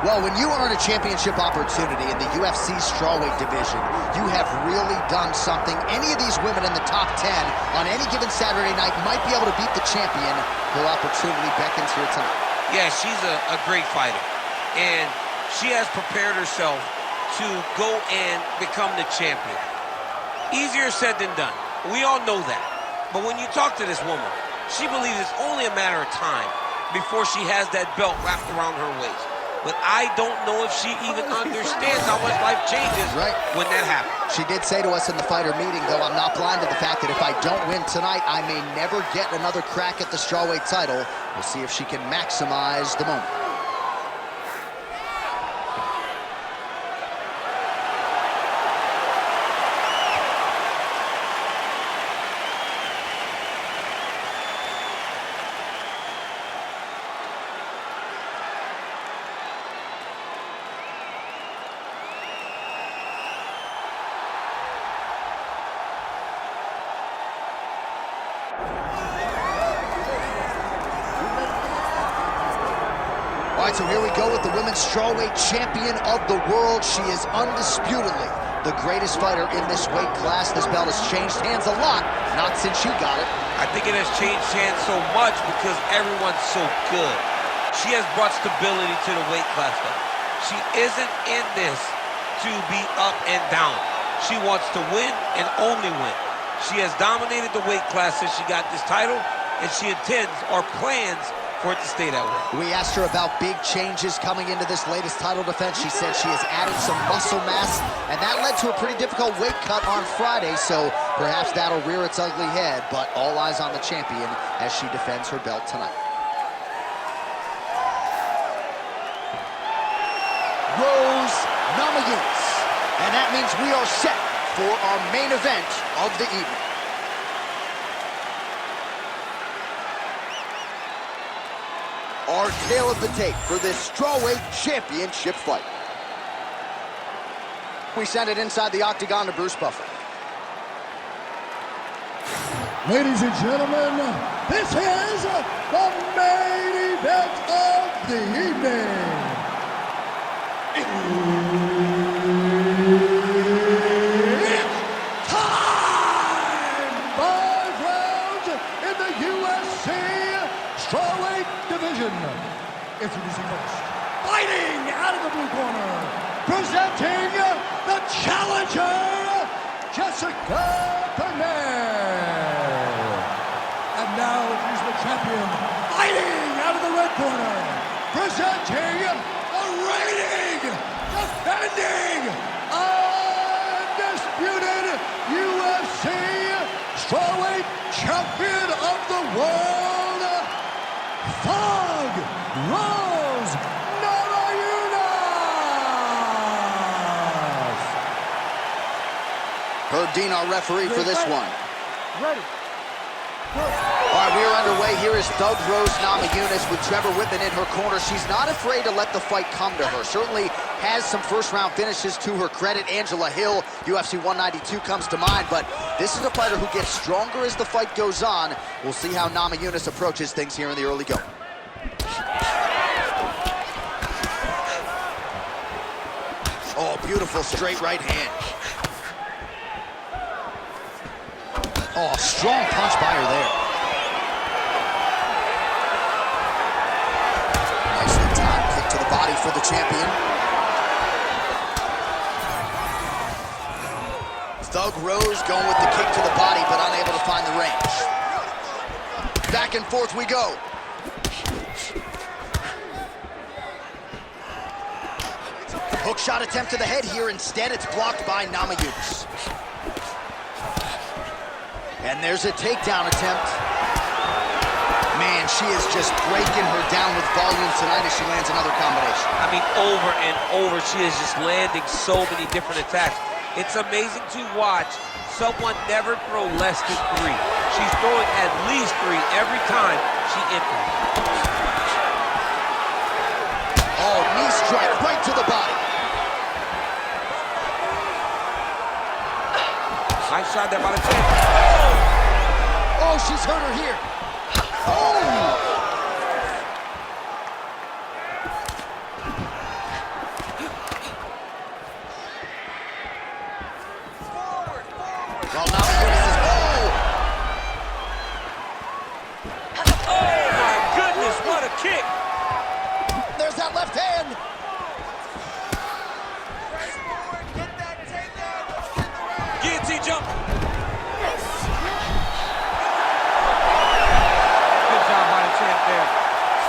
Well, when you earn a championship opportunity in the UFC strawweight division, you have really done something. Any of these women in the top 10 on any given Saturday night might be able to beat the champion. Her opportunity beckons here tonight. Yeah, she's a great fighter. And she has prepared herself to go and become the champion. Easier said than done. We all know that. But when you talk to this woman, she believes it's only a matter of time before she has that belt wrapped around her waist. But I don't know if she even understands how much life changes when that happens. She did say to us in the fighter meeting, though, I'm not blind to the fact that if I don't win tonight, I may never get another crack at the strawweight title. We'll see if she can maximize the moment. All right, so here we go with the women's strawweight champion of the world. She is undisputedly the greatest fighter in this weight class. This belt has changed hands a lot, not since she got it. I think it has changed hands so much because everyone's so good. She has brought stability to the weight class, though. She isn't in this to be up and down. She wants to win and only win. She has dominated the weight class since she got this title, and she intends or plans for it to stay that way. We asked her about big changes coming into this latest title defense. She said she has added some muscle mass, and that led to a pretty difficult weight cut on Friday, so perhaps that'll rear its ugly head, but all eyes on the champion as she defends her belt tonight. Rose Namajunas, and that means we are set for our main event of the evening. Our tale of the tape for this strawweight championship fight. We send it inside the octagon to Bruce Buffer. Ladies and gentlemen, this is the main event of the evening. It's time! 5 rounds in the UFC strawweight division. Introducing first, fighting out of the blue corner, presenting the challenger, Jessica Penne. And now introducing the champion, fighting out of the red corner, presenting the reigning, defending, undisputed UFC strawweight champion of the world, Rose Namajunas. Herb Dean, our referee for this one. Ready. All right, we are underway. Here is Thug Rose Namajunas with Trevor Whitman in her corner. She's not afraid to let the fight come to her. Certainly has some first-round finishes to her credit. Angela Hill, UFC 192 comes to mind, but this is a fighter who gets stronger as the fight goes on. We'll see how Namajunas approaches things here in the early going. Oh, beautiful straight right hand. Oh, strong punch by her there. Nicely timed kick to the body for the champion. Thug Rose going with the kick to the body, but unable to find the range. Back and forth we go. Hook shot attempt to the head here. Instead, it's blocked by Namajunas. And there's a takedown attempt. Man, she is just breaking her down with volume tonight as she lands another combination. I mean, over and over, she is just landing so many different attacks. It's amazing to watch someone never throw less than 3. She's throwing at least 3 every time she enters. Oh, knee strike right to the body. Nice shot there by the champion. Oh, she's hurt her here. Oh!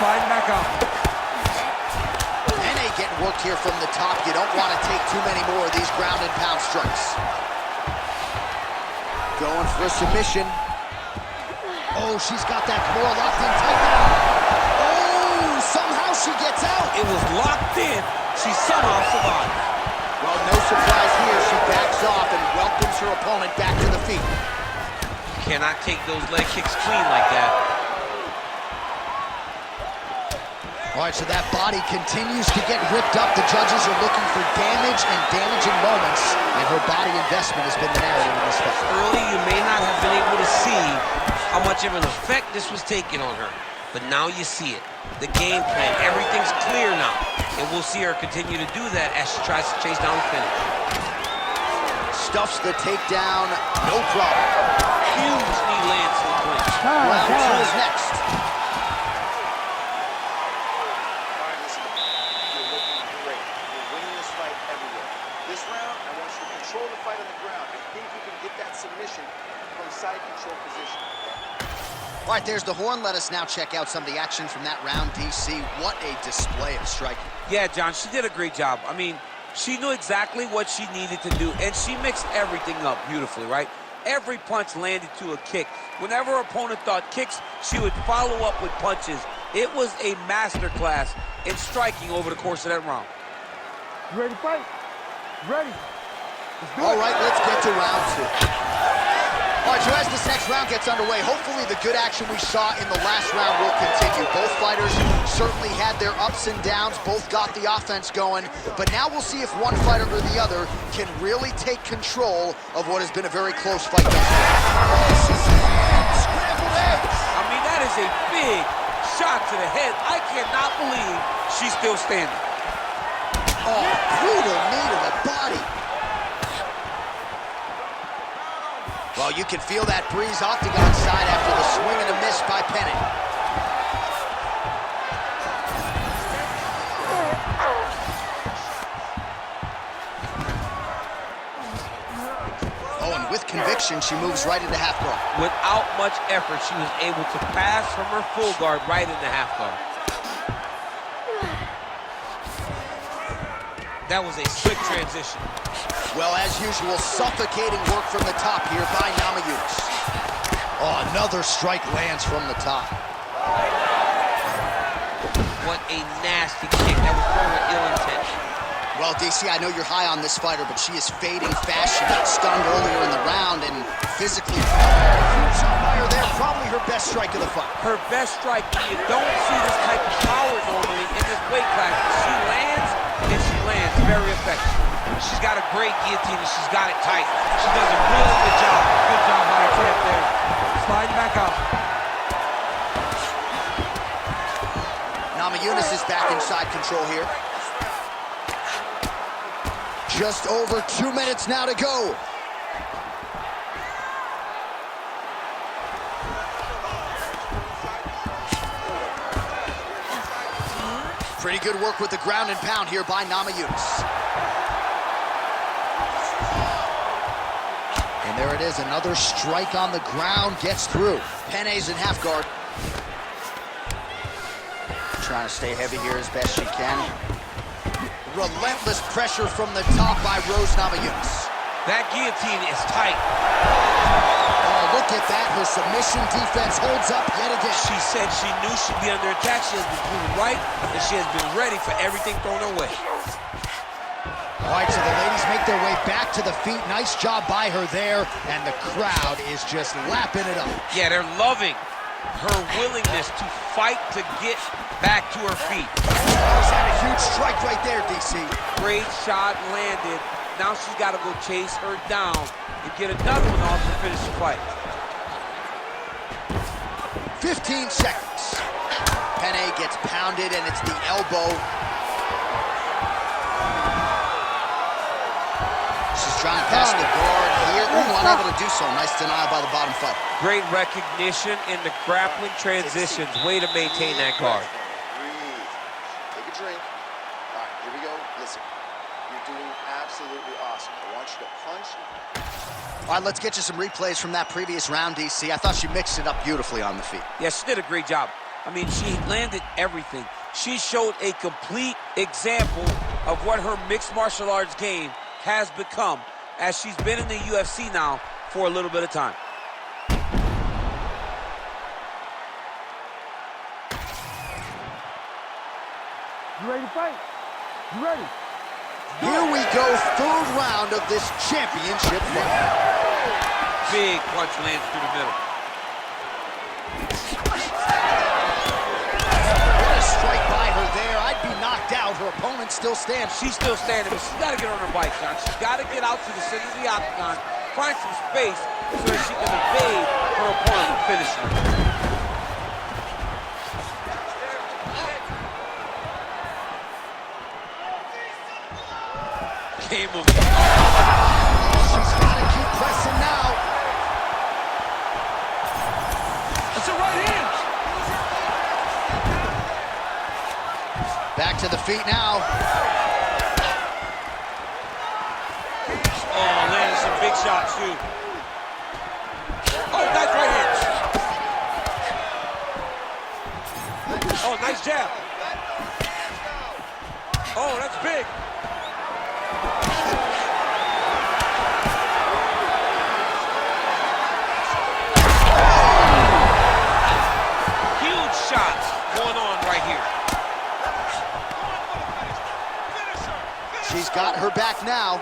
Sliding back up. Penne getting worked here from the top. You don't want to take too many more of these ground and pound strikes. Going for a submission. Oh, she's got that Kimura locked in tight now. Oh, somehow she gets out. It was locked in. She somehow survived. Well, no surprise here. She backs off and welcomes her opponent back to the feet. Cannot take those leg kicks clean like that. All right, so that body continues to get ripped up. The judges are looking for damage and damaging moments, and her body investment has been the narrative in this fight. Early, you may not have been able to see how much of an effect this was taking on her, but now you see it. The game plan, everything's clear now, and we'll see her continue to do that as she tries to chase down the finish. Stuffs the takedown, no problem. Huge knee lands in the clinch. Round two is next. All right, there's the horn. Let us now check out some of the action from that round, DC. What a display of striking. Yeah, John, she did a great job. I mean, she knew exactly what she needed to do, and she mixed everything up beautifully, right? Every punch landed to a kick. Whenever her opponent thought kicks, she would follow up with punches. It was a masterclass in striking over the course of that round. You ready to fight? Ready. All right, let's get to round two. All right, so as this next round gets underway, hopefully the good action we saw in the last round will continue. Both fighters certainly had their ups and downs, both got the offense going, but now we'll see if one fighter or the other can really take control of what has been a very close fight thus far. Scrambled eggs. I mean, that is a big shot to the head. I cannot believe she's still standing. Oh, brutal knee to the body. Well, you can feel that breeze off the gun side after the swing and a miss by Penne. Oh, and with conviction, she moves right into half guard. Without much effort, she was able to pass from her full guard right into half guard. That was a slick transition. Well, as usual, suffocating work from the top here by Namajunas. Oh, another strike lands from the top. What a nasty kick. That was thrown with ill intent. Well, DC, I know you're high on this fighter, but she is fading fast. She got stunned earlier in the round and physically huge shot by her there. Probably her best strike of the fight. Her best strike. You don't see this type of power normally in this weight class. She lands, and she lands very effective. She's got a great guillotine, and she's got it tight. She does a really good job. Good job by her champ there. Sliding back up. Namajunas is back inside control here. Just over 2 minutes now to go. Pretty good work with the ground and pound here by Namajunas. And there it is, another strike on the ground, gets through. Penne's in half guard. Trying to stay heavy here as best she can. Relentless pressure from the top by Namajunas. That guillotine is tight. Oh, look at that. Her submission defense holds up yet again. She said she knew she'd be under attack. She has been proven right, and she has been ready for everything thrown her way. All right, so the ladies make their way back to the feet. Nice job by her there, and the crowd is just lapping it up. Yeah, they're loving her willingness to fight to get back to her feet. She's had a huge strike right there, DC. Great shot landed. Now she's got to go chase her down and get another one off to finish the fight. 15 seconds. Penne gets pounded, and it's the elbow. She's trying to pass the guard here. Ooh, unable to do so. Nice denial by the bottom fighter. Great recognition in the grappling transitions. Way to maintain that guard. Breathe. Take a drink. All right, here we go. Listen, you're doing absolutely awesome. I want you to punch. All right, let's get you some replays from that previous round, DC. I thought she mixed it up beautifully on the feet. Yeah, she did a great job. I mean, she landed everything. She showed a complete example of what her mixed martial arts game has become as she's been in the UFC now for a little bit of time. You ready to fight? You ready? Here we go, third round of this championship fight. Big punch lands through the middle. What a strike by her there. I'd be knocked out. Her opponent still stands. She's still standing, but she's got to get on her bike, John. She's got to get out to the center of the octagon, find some space so that she can evade her opponent and finish her. Game of... She's got to keep pressing now. That's a right hand. Back to the feet now. Oh, landing some big shots, too. Oh, nice right hand. Oh, nice jab. Oh, that's big. Huge shots going on right here. She's got her back now.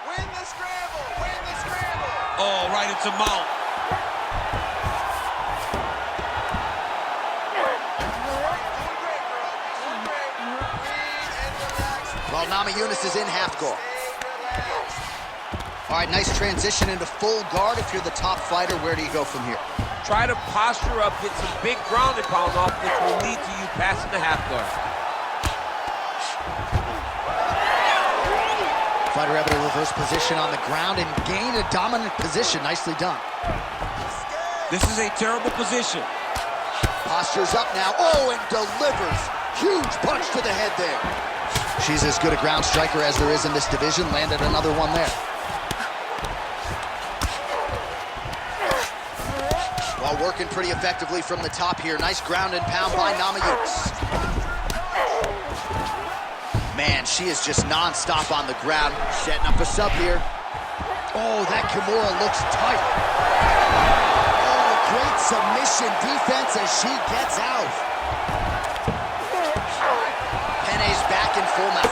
Win the scramble! Win the scramble! Oh, right into mount. Well, Namajunas is in half guard. All right, nice transition into full guard. If you're the top fighter, where do you go from here? Try to posture up, get some big ground and pound off, which will lead to you passing the half guard. Fighter able to reverse position on the ground and gain a dominant position. Nicely done. This is a terrible position. Postures up now. Oh, and delivers. Huge punch to the head there. She's as good a ground striker as there is in this division. Landed another one there. While working pretty effectively from the top here. Nice ground and pound by Namajunas. Man, she is just non-stop on the ground. Setting up a sub here. Oh, that Kimura looks tight. Oh, great submission defense as she gets out. Penne's back in full mount.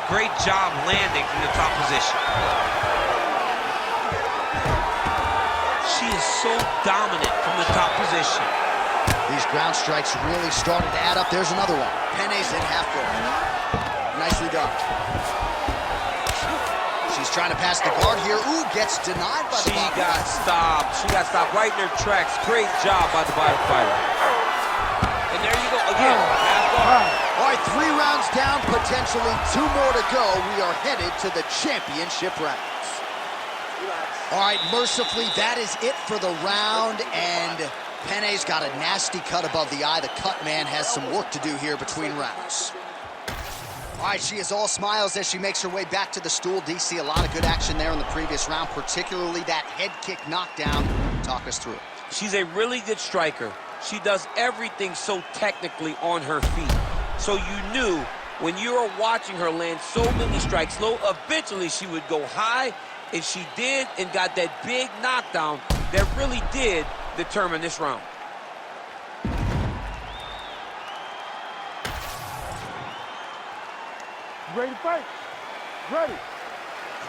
Great job landing from the top position. She is so dominant from the top position. These ground strikes really started to add up. There's another one. Penne's in half guard. Nicely done. She's trying to pass the guard here. Ooh, gets denied by the She got stopped. She got stopped right in her tracks. Great job by the bottom fighter. And there you go again. Half guard. All right, 3 rounds down, potentially 2 more to go. We are headed to the championship rounds. All right, mercifully, that is it for the round, and Penne's got a nasty cut above the eye. The cut man has some work to do here between rounds. All right, she is all smiles as she makes her way back to the stool. DC, a lot of good action there in the previous round, particularly that head kick knockdown. Talk us through it. She's a really good striker. She does everything so technically on her feet. So you knew when you were watching her land so many strikes low, eventually she would go high, and she did, and got that big knockdown that really did determine this round. Ready to fight? Ready.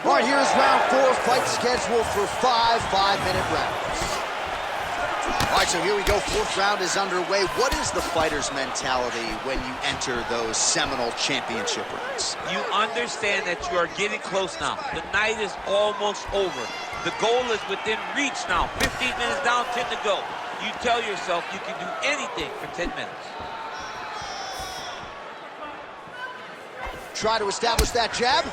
All right, here's round 4, fight scheduled for 5 5-minute rounds. All right, so here we go. 4th round is underway. What is the fighter's mentality when you enter those seminal championship rounds? You understand that you are getting close now. The night is almost over. The goal is within reach now. 15 minutes down, 10 to go. You tell yourself you can do anything for 10 minutes. Try to establish that jab.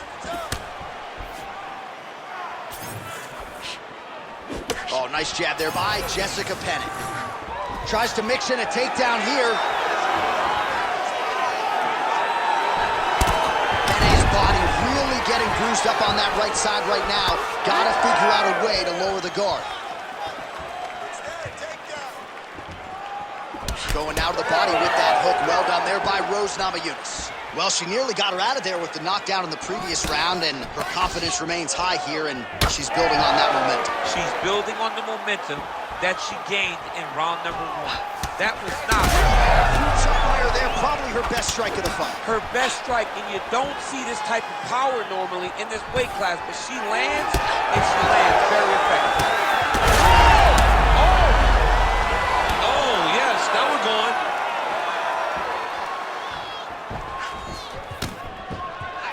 Oh, nice jab there by Jessica Penne. Tries to mix in a takedown here. Penne's body really getting bruised up on that right side right now. Gotta figure out a way to lower the guard. Going now to the body with that hook. Well done there by Rose Namajunas. Well, she nearly got her out of there with the knockdown in the previous round, and her confidence remains high here, and she's building on that momentum. She's building on the momentum that she gained in round number 1. That was not Huge fire there, probably her best strike of the fight. her best strike, and you don't see this type of power normally in this weight class, but she lands, and she lands very effectively. Oh, yes, now we're going.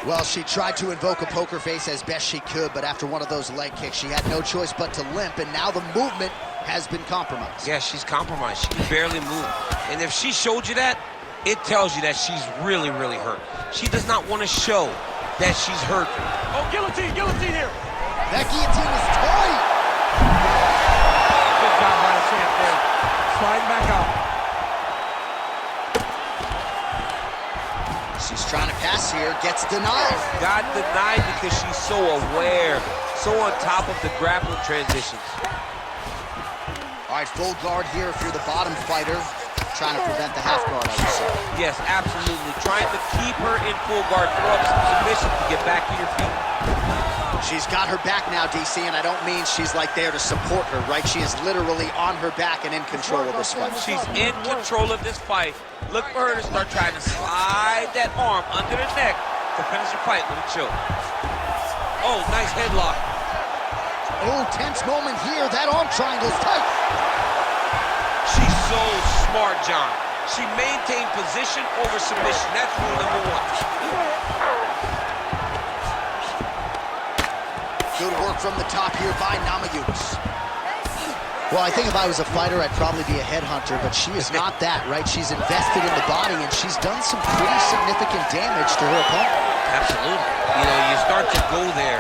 Well, she tried to invoke a poker face as best she could, but after one of those leg kicks, she had no choice but to limp, and now the movement has been compromised. Yeah, she's compromised. She can barely move. And if she showed you that, it tells you that she's really, really hurt. She does not want to show that she's hurt. Oh, guillotine, guillotine here. That guillotine is tight. Good job by the champ there. Sliding back out. She's trying to pass here, gets denied. Got denied because she's so aware, so on top of the grappling transitions. All right, full guard here if you're the bottom fighter. Trying to prevent the half guard, I would say. Yes, absolutely. Trying to keep her in full guard, throw up some submission to get back to your feet. She's got her back now, DC, and I don't mean she's like there to support her, right? She is literally on her back and in control of this fight. She's in control of this fight. Look for her to start trying to slide that arm under the neck to finish the fight with a choke. Oh, nice headlock. Oh, tense moment here. That arm triangle's tight. She's so smart, John. She maintained position over submission. That's rule number 1. Good work from the top here by Namajunas. Well, I think if I was a fighter, I'd probably be a headhunter, but she is not that, right? She's invested in the body, and she's done some pretty significant damage to her opponent. Absolutely. You know, you start to go there,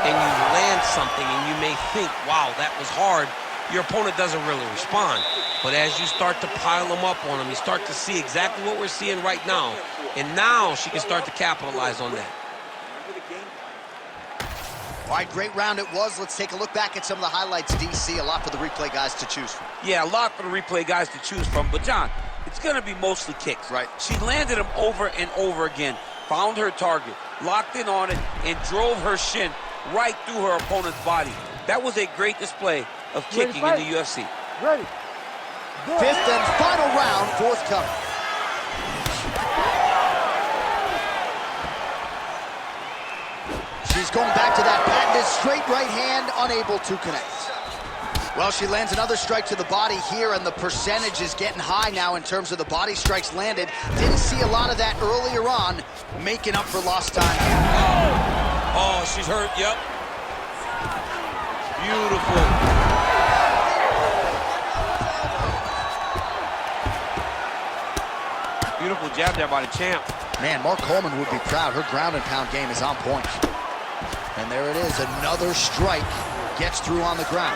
and you land something, and you may think, wow, that was hard. Your opponent doesn't really respond. But as you start to pile them up on him, you start to see exactly what we're seeing right now. And now she can start to capitalize on that. All right, great round it was. Let's take a look back at some of the highlights, DC. A lot for the replay guys to choose from. Yeah, a lot for the replay guys to choose from. But, John, it's going to be mostly kicks. Right. She landed them over and over again, found her target, locked in on it, and drove her shin right through her opponent's body. That was a great display of kicking in the UFC. Ready. Go. Fifth and final round, forthcoming. She's going back to that patented straight right hand, unable to connect. Well, she lands another strike to the body here, and the percentage is getting high now in terms of the body strikes landed. Didn't see a lot of that earlier on, making up for lost time. Oh, she's hurt, yep. Beautiful. Beautiful jab there by the champ. Man, Mark Coleman would be proud. Her ground and pound game is on point. And there it is, another strike gets through on the ground.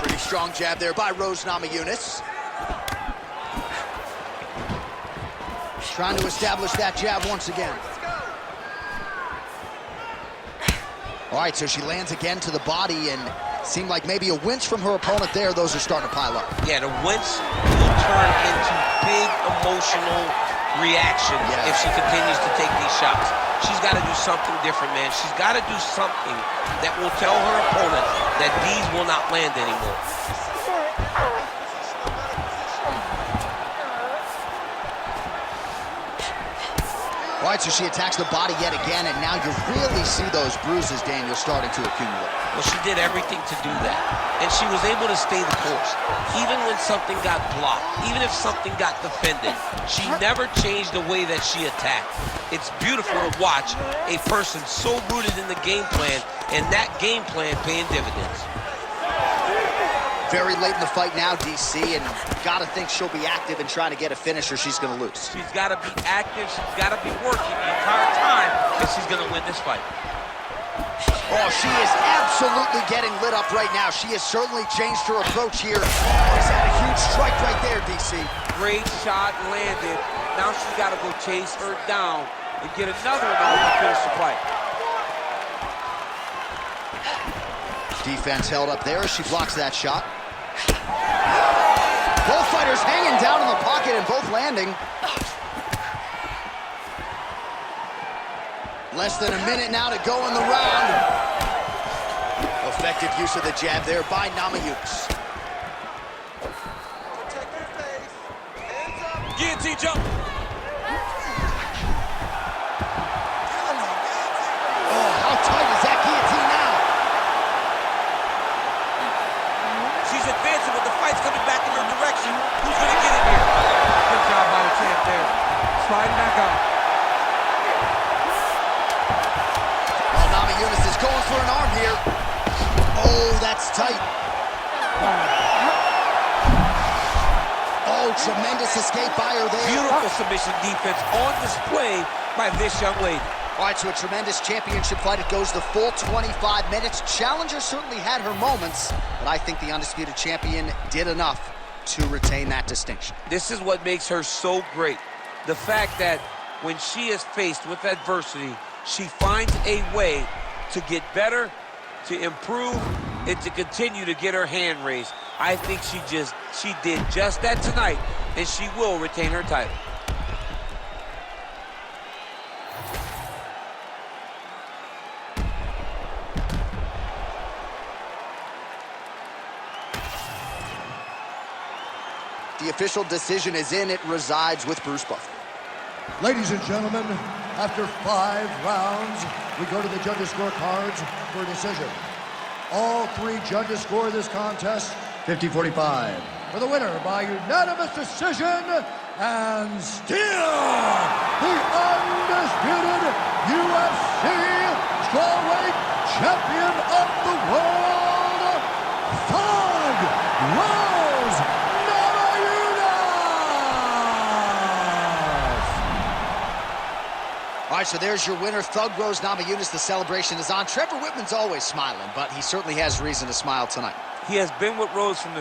Pretty strong jab there by Rose Namajunas. Trying to establish that jab once again. All right, so she lands again to the body, and seemed like maybe a winch from her opponent there. Those are starting to pile up. Yeah, the winch will turn into big emotional reaction if she continues to take these shots. She's got to do something different, man. She's got to do something that will tell her opponent that these will not land anymore. All right, so she attacks the body yet again, and now you really see those bruises, Daniel, starting to accumulate. Well, she did everything to do that, and she was able to stay the course. Even when something got blocked, even if something got defended, she never changed the way that she attacked. It's beautiful to watch a person so rooted in the game plan, and that game plan paying dividends. Very late in the fight now, DC, and gotta think she'll be active and trying to get a finish or she's gonna lose. She's gotta be active, she's gotta be working the entire time if she's gonna win this fight. Oh, she is absolutely getting lit up right now. She has certainly changed her approach here. She's had a huge strike right there, DC. Great shot landed. Now she's gotta go chase her down and get another one to finish the fight. Defense held up there as she blocks that shot. Both fighters hanging down in the pocket and both landing. Less than a minute now to go in the round. Effective use of the jab there by Namajunas. Protect your face. Hands up. Guillotine jump. Oh, how tight is that guillotine now? She's advancing, but the fight's coming back in her direction. Who's going to get it here? Good job by the champ there. Sliding back up. Oh, Namajunas is going for an arm here. Oh, that's tight. Oh, tremendous escape by her there. Beautiful submission defense on display by this young lady. All right, so a tremendous championship fight. It goes the full 25 minutes. Challenger certainly had her moments, but I think the undisputed champion did enough to retain that distinction. This is what makes her so great. The fact that when she is faced with adversity, she finds a way to get better, to improve, and to continue to get her hand raised. I think she did just that tonight, and she will retain her title. The official decision is in. It resides with Bruce Buffer. Ladies and gentlemen, after 5 rounds, we go to the judges' scorecards for a decision. All 3 judges score this contest 50-45. For the winner by unanimous decision, and still the undisputed UFC strawweight champion of the world, Thug Rose Namajunas! All right, so there's your winner, Thug Rose Namajunas. The celebration is on. Trevor Whitman's always smiling, but he certainly has reason to smile tonight. He has been with Rose from the